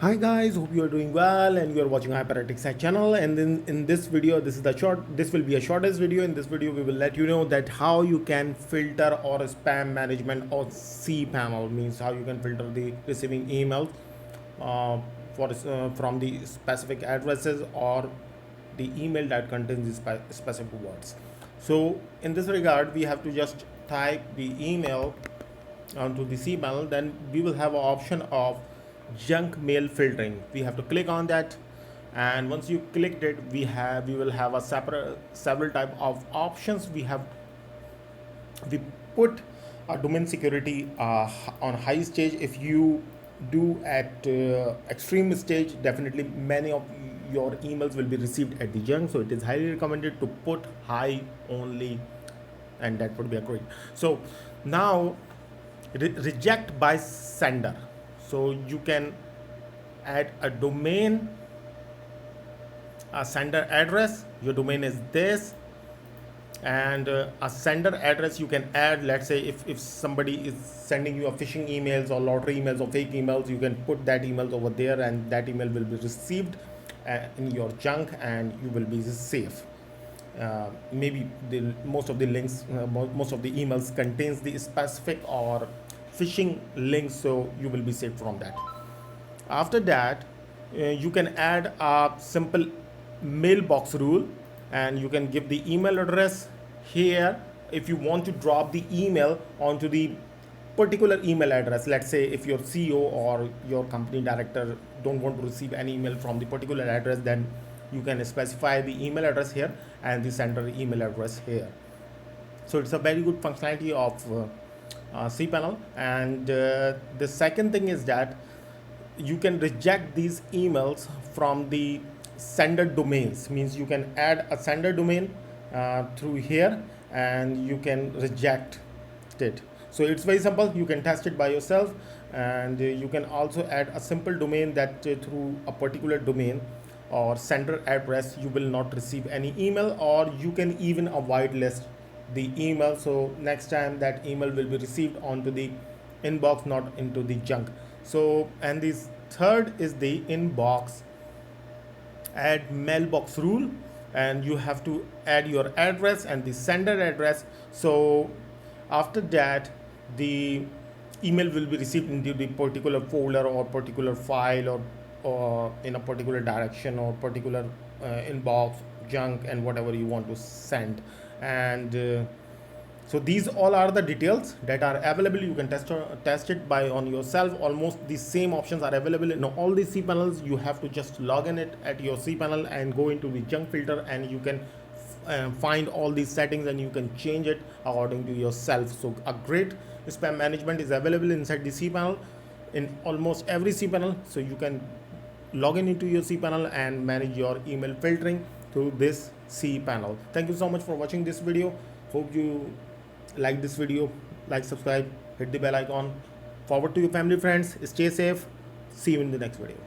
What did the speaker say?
Hi guys, hope you are doing well and you are watching Hyperactive Site channel. And then in this video, this will be a shortest video. In this video, we will let you know that how you can filter or spam management or cPanel, means how you can filter the receiving emails uh, from the specific addresses or the email that contains the specific words. So in this regard, we have to just type the email onto the cPanel. Then we will have an option of junk mail filtering. We have to click on that, and once you clicked it, we will have a several type of options. We put a domain security on high stage. If you do at extreme stage, definitely many of your emails will be received at the junk, so it is highly recommended to put high only, and that would be a great. So now reject by sender. So you can add a domain, a sender address. Your domain is this, and a sender address you can add. Let's say if somebody is sending you a phishing emails or lottery emails or fake emails, you can put that emails over there, and that email will be received in your junk, and you will be safe. Maybe most of the links, most of the emails contains the specific or phishing links, so you will be safe from that. After that, you can add a simple mailbox rule, and you can give the email address here. If you want to drop the email onto the particular email address, let's say if your CEO or your company director don't want to receive any email from the particular address, then you can specify the email address here and the sender email address here. So it's a very good functionality of cPanel. And the second thing is that you can reject these emails from the sender domains. Means you can add a sender domain through here, and you can reject it. So it's very simple. You can test it by yourself, and you can also add a simple domain that through a particular domain or sender address you will not receive any email, or you can even avoid list the email, so next time that email will be received onto the inbox, not into the junk. So, and this third is the inbox add mailbox rule, and you have to add your address and the sender address. So after that, the email will be received into the particular folder or particular file, or in a particular direction or particular inbox, junk, and whatever you want to send. And so these all are the details that are available. You can test it by on yourself. Almost the same options are available in all the cPanels. You have to just log in it at your cPanel and go into the junk filter, and you can find all these settings, and you can change it according to yourself. So a great spam management is available inside the cPanel in almost every cPanel. So you can log in into your cPanel and manage your email filtering through this cPanel. Thank you so much for watching this video. Hope you like this video. Like, subscribe, hit the bell icon, forward to your family, friends. Stay safe. See you in the next video.